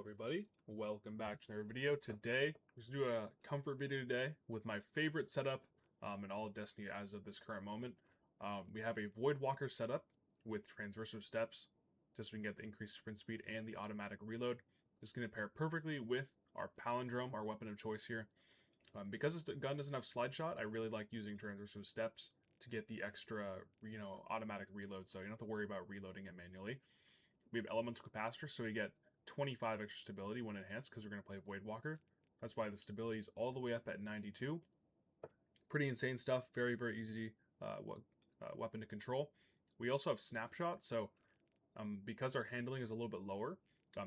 everybody, welcome back to another video. Today, we're going to do a comfort video today with my favorite setup in all of Destiny as of this current moment. We have a Void Walker setup with transversive steps, just so we can get the increased sprint speed and the automatic reload. It's going to pair perfectly with our Palindrome, our weapon of choice here. Because this gun doesn't have slide shot, I really like using transversive steps to get the extra, automatic reload, so you don't have to worry about reloading it manually. We have elemental capacitor, so we get 25 extra stability when enhanced because we're going to play Void Walker. That's why the stability is all the way up at 92. Pretty insane stuff. Very, very easy weapon to control. We also have Snapshot, so because our handling is a little bit lower,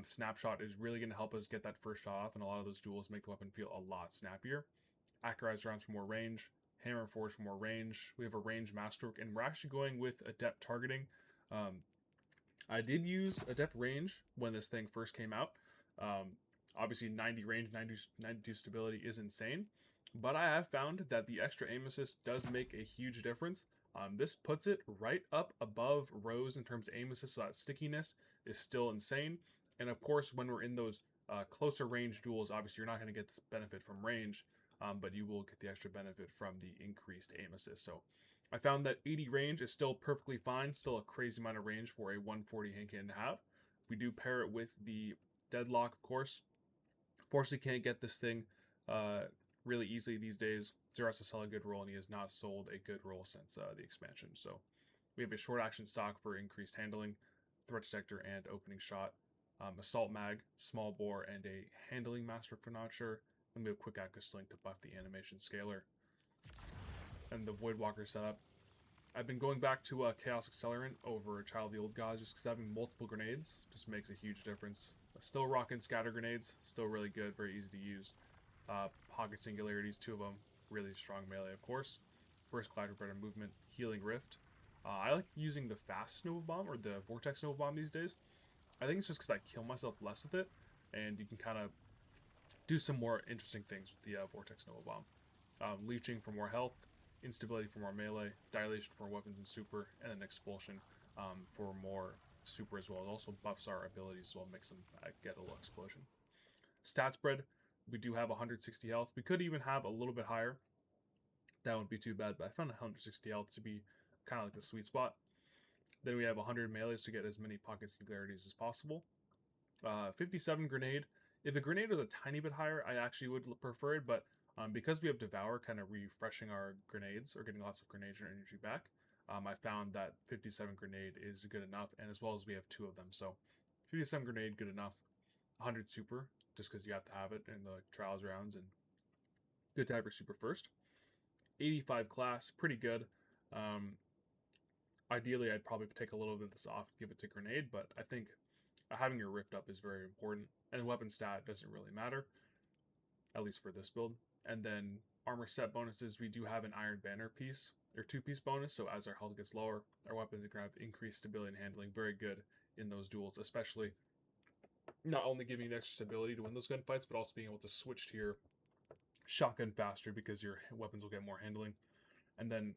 Snapshot is really going to help us get that first shot off, and a lot of those duels make the weapon feel a lot snappier. Accurized rounds for more range. Hammer Forge for more range. We have a range masterwork, and we're actually going with adept targeting. I did use adept range when this thing first came out. Obviously 90 range, 92 stability is insane, but I have found that the extra aim assist does make a huge difference. This puts it right up above Rose in terms of aim assist, so that stickiness is still insane. And of course, when we're in those closer range duels, obviously you're not going to get this benefit from range, but you will get the extra benefit from the increased aim assist. So I found that 80 range is still perfectly fine, still a crazy amount of range for a 140 hand cannon to have. We do pair it with the Deadlock, of course. Fortunately, can't get this thing really easily these days. Zero has to sell a good roll, and he has not sold a good roll since the expansion. So we have a short action stock for increased handling, threat detector, and opening shot. Assault mag, small bore, and a handling master for not sure. And we have quick access sling to buff the animation scaler. And the Void Walker setup. I've been going back to Chaos Accelerant over Child of the Old Gods just because having multiple grenades just makes a huge difference. Still rocking scatter grenades, still really good, very easy to use. Pocket Singularities, 2 of them, really strong melee, of course. Burst Collider, better movement, Healing Rift. I like using the Fast Nova Bomb or the Vortex Nova Bomb these days. I think it's just because I kill myself less with it, and you can kind of do some more interesting things with the Vortex Nova Bomb. Leeching for more health, instability for more melee, dilation for more weapons and super, and then expulsion for more super as well. It also buffs our abilities as well, makes them get a little explosion. Stat spread, we do have 160 health. We could even have a little bit higher. That wouldn't be too bad, but I found 160 health to be kind of like the sweet spot. Then we have 100 melees to get as many pocket singularities as possible. 57 grenade. If a grenade was a tiny bit higher, I actually would prefer it, but because we have Devour kind of refreshing our grenades or getting lots of grenade energy back, I found that 57 grenade is good enough, and as well as we have 2 of them. So 57 grenade, good enough. 100 super, just because you have to have it in the trials rounds, and good to have your super first. 85 class, pretty good. Ideally, I'd probably take a little bit of this off, give it to grenade, but I think having your rift up is very important, and weapon stat doesn't really matter, at least for this build. And then armor set bonuses, we do have an Iron Banner piece, or 2-piece bonus, so as our health gets lower, our weapons are going to have increased stability and handling, very good in those duels, especially not only giving you the extra stability to win those gunfights, but also being able to switch to your shotgun faster because your weapons will get more handling. And then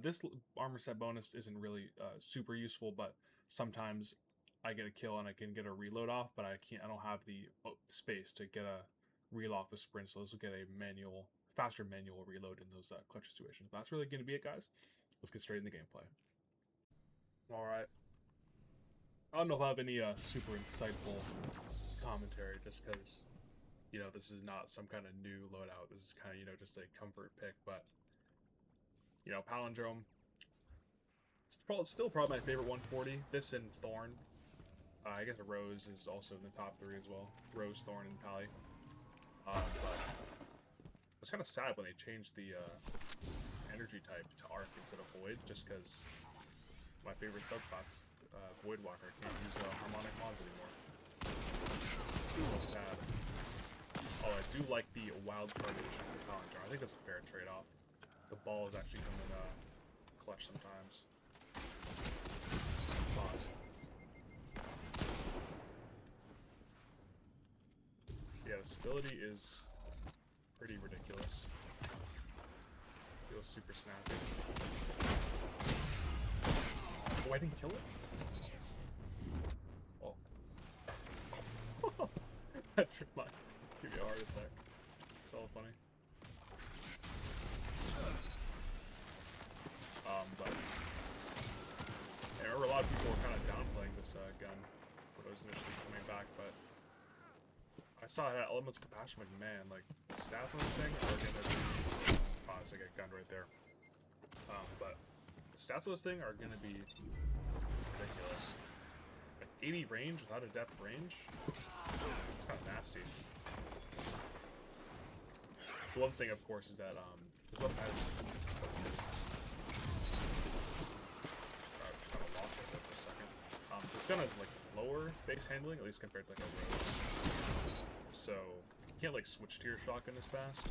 this armor set bonus isn't really super useful, but sometimes I get a kill and I can get a reload off, but I don't have the space to get a reel off the sprint, so this will get a faster manual reload in those clutch situations. But that's really going to be it, guys. Let's get straight in the gameplay. Alright. I don't know if I have any super insightful commentary, just because, this is not some kind of new loadout. This is kind of, just a comfort pick, but, Palindrome. It's still probably my favorite 140. This and Thorn. I guess Rose is also in the top 3 as well. Rose, Thorn, and Pally. But it was kind of sad when they changed the energy type to Arc instead of Void, just because my favorite subclass, Void Walker, can't use Harmonic Mons anymore. So sad. Oh, I do like the Wild Card edition of Palindrome. I think that's a fair trade-off. The ball is actually coming clutch sometimes. Pause. Yeah, the stability is pretty ridiculous. Feels super snappy. Oh, I didn't kill it? Oh. Trip mine. Give you a heart attack. It's all funny. But I remember a lot of people were kind of downplaying this gun when it was initially coming back, but I saw it had Elemental Compassion, like, man, like, the stats on this thing are gonna be... Oh, it's like a gun right there. But the stats on this thing are gonna be ridiculous. Like, 80 range without a depth range? It's kind of nasty. The one thing, of course, is that, this weapon has... I kind of lost it there for a second. This gun has, like, lower base handling, at least compared to, like, a Rose. So, you can't, like, switch to your shotgun as fast.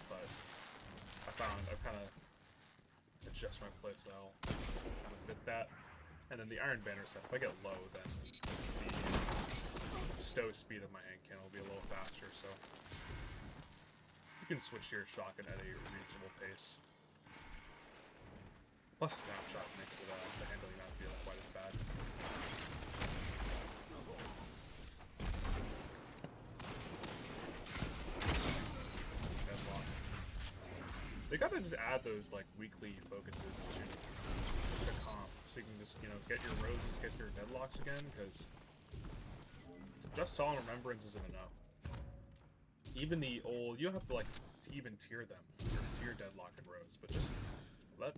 But I've kind of adjust my playstyle, kind of fit that. And then the Iron Banner set, if I get low, then the stow speed of my hand cannon will be a little faster, so you can switch to your shotgun at a reasonable pace. Plus, snapshot makes it, the handling not feel quite as bad. Deadlock. They gotta just add those, like, weekly focuses to the comp, so you can just, you know, get your roses, get your deadlocks again, because just Solemn Remembrance isn't enough. Even the old, you don't have to, like, to even tier them, tier deadlock and rose, but just let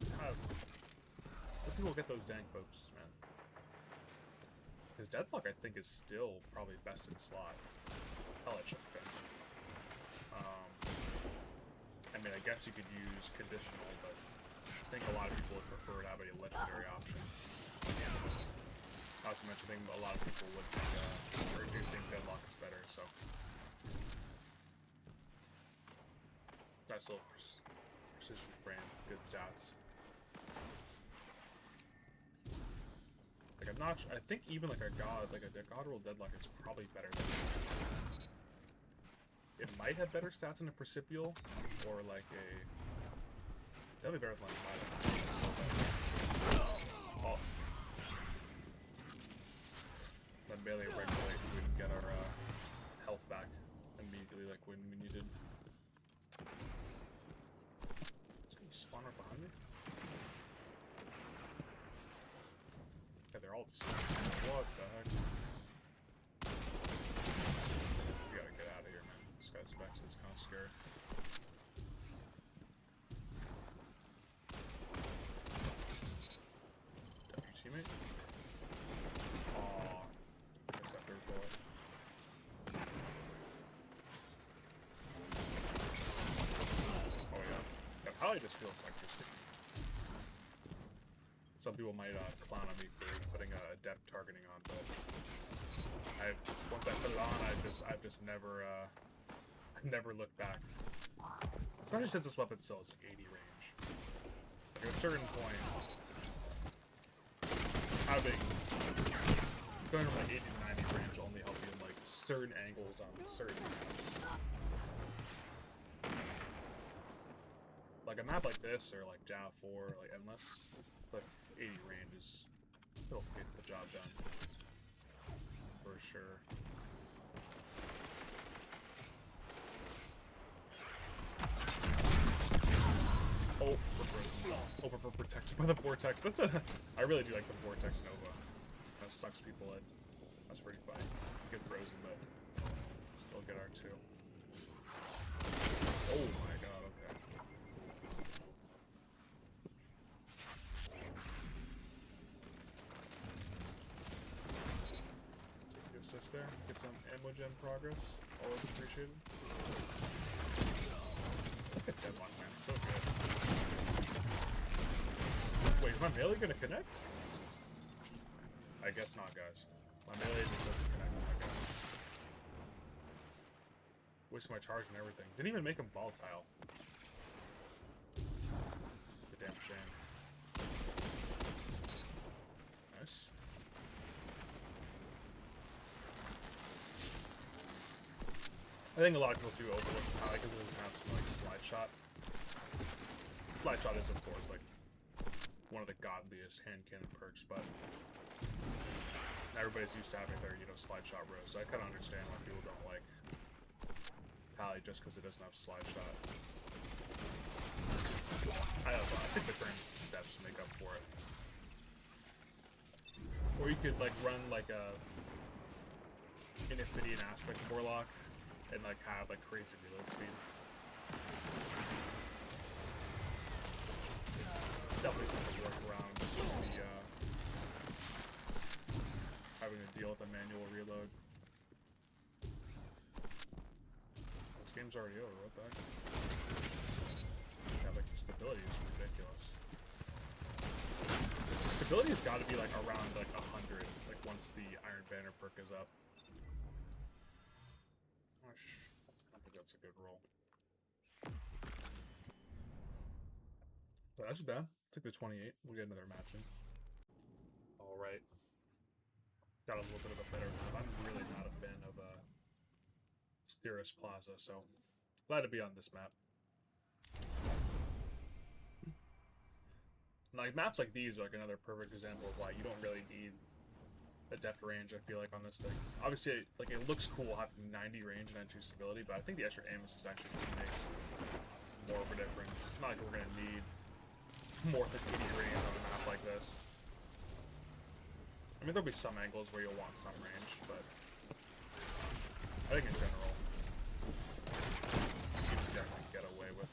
people get those dang focuses, man. Because deadlock, I think, is still probably best in slot. Hell, it should have been. I mean, I guess you could use conditional, but I think a lot of people would prefer to have a legendary option. Not to mention, I think a lot of people would think, or do think deadlock is better, so. Nice little precision frame, good stats. Like, I'm not sure, I think even like a god roll deadlock is probably better than it might have better stats in a Precipio, or like a... That'd be better than like oh. Then melee regulates so we can get our health back immediately, like when we needed. Is there a spawner behind me? Yeah, they're all just... What the heck? We gotta get out of here, man. This guy's back, so it's kind of scary. Got your teammate? Aww. Missed that third bullet. Oh yeah. That probably just feels like just... Some people might clown on me for putting a depth targeting on, but once I put it on, I've just never never looked back. Especially since this weapon still has like 80 range. Like at a certain point, going from like 80 to 90 range will only help you in like certain angles on certain maps. Like a map like this or like Java 4, like Endless, like 80 range is it'll get the job done for sure. Oh, we're frozen. Oh, we're protected by the vortex. That's a. I really do like the vortex Nova. That sucks people in. That's pretty funny. Get frozen, but still get R2. Oh my god. Okay. Take the assist there. Get some ammo gem progress. Always appreciated. Look at Deadlock, man. So good. Wait, is my melee gonna connect? I guess not, guys. My melee just doesn't connect, I guess. Waste my charge and everything. Didn't even make him volatile. It's a damn shame. Nice. I think a lot of people too overlook Kali because it doesn't have some like slide shot. Slide shot is of course like one of the godliest hand cannon perks, but Everybody's used to having their, slide shot rows, so I kind of understand why people don't like Pally just because it doesn't have slide shot. I think the current steps make up for it. Or you could like run like a Infinity aspect of Warlock and like have like crazy reload speed. Definitely something to work around the having to deal with a manual reload. This game's already over, what the heck? Yeah, like the stability is ridiculous. The stability has got to be like around like 100, like once the Iron Banner perk is up. Gosh, I don't think that's a good roll. But that's bad. Took the 28. We'll get another match in. Alright. Got a little bit of a better map. I'm really not a fan of Cirrus Plaza, so glad to be on this map. Like maps like these are like another perfect example of why you don't really need a depth range, I feel like, on this thing. Obviously, like it looks cool having 90 range and 92 stability, but I think the extra Amos is actually just makes more of a difference. It's not like we're gonna need more than 80 range on a map like this. I mean, there'll be some angles where you'll want some range, but I think in general, you can definitely get away with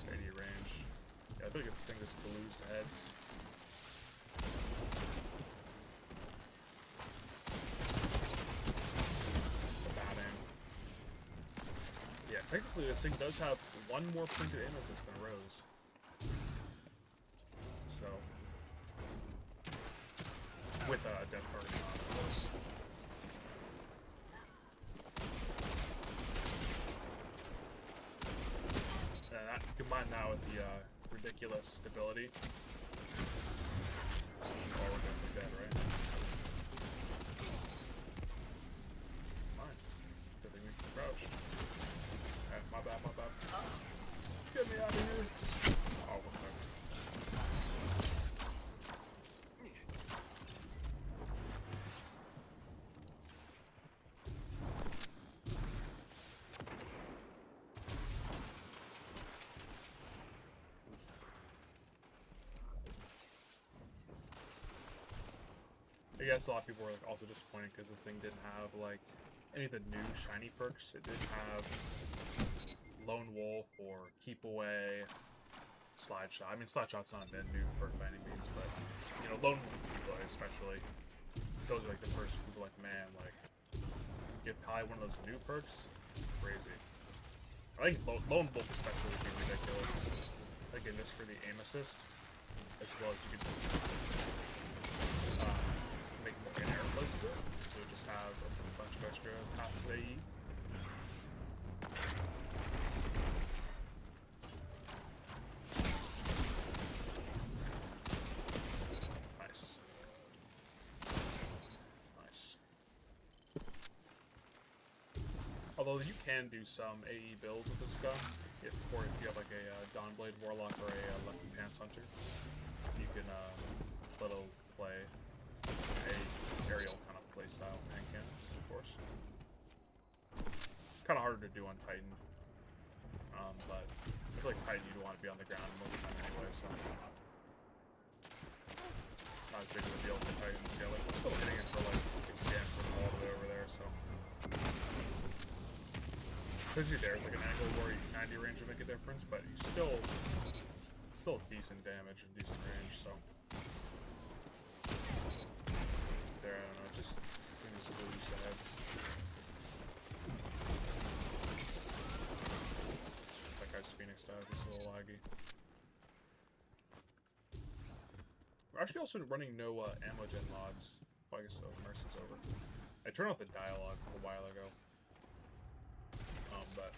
80 range. Yeah, I think this thing just glues the heads. Bad aim. Yeah, technically this thing does have one more pointed aim assist than Rose. So, with a death target on, of course. And that, combined now with the ridiculous stability. Oh, we're definitely dead, right? Fine. Good thing we can crouch. My bad, my bad. Get me out of here! Oh, whatever. I guess a lot of people were like also disappointed because this thing didn't have like any of the new shiny perks. It didn't have Lone Wolf or Keep Away, Slide Shot. I mean, Slide Shot's not a new perk by any means, but you know, Lone Wolf, Keep Away especially, those are like the first people like, man, like give Kai one of those new perks, crazy. I think Lone Wolf especially would be ridiculous. Like in this for the aim assist, as well as you could make more in air close to it, so just have a bunch of extra passive AE. Nice. Nice. Although you can do some AE builds with this gun, if you have like a Dawnblade Warlock or a Lucky Pants Hunter, you can little play a aerial kind of playstyle hand cannons, of course. It's kind of harder to do on Titan, but I feel like Titan you'd want to be on the ground most of the time anyway, so not as big of a deal for Titans. Yeah, like we're still hitting it for like 6 damage from all the way over there, so. Especially there's like an angle where 90 range would make a difference, but you still, it's still decent damage and decent range, so. There, I don't know, just this thing is a little used to heads. That guy's Phoenix dive is a little laggy. We're actually also running no ammo gen mods. Well, I guess the Mercy's over. I turned off the dialogue a while ago. But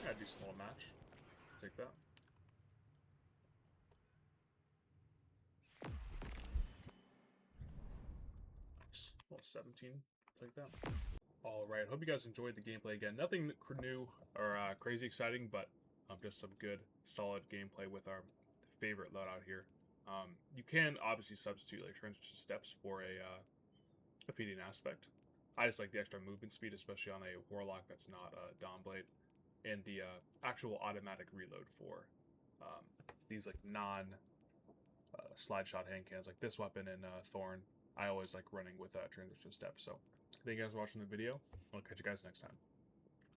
a decent little match. Take that. Nice. Well, 17. Take that. Alright, hope you guys enjoyed the gameplay again. Nothing new or crazy exciting, but just some good, solid gameplay with our favorite loadout here. You can obviously substitute like transition steps for a feeding aspect. I just like the extra movement speed, especially on a Warlock that's not Dawnblade, and the actual automatic reload for these like non slide shot hand cannons, like this weapon in Thorn. I always like running with transition steps. So thank you guys for watching the video. I'll catch you guys next time.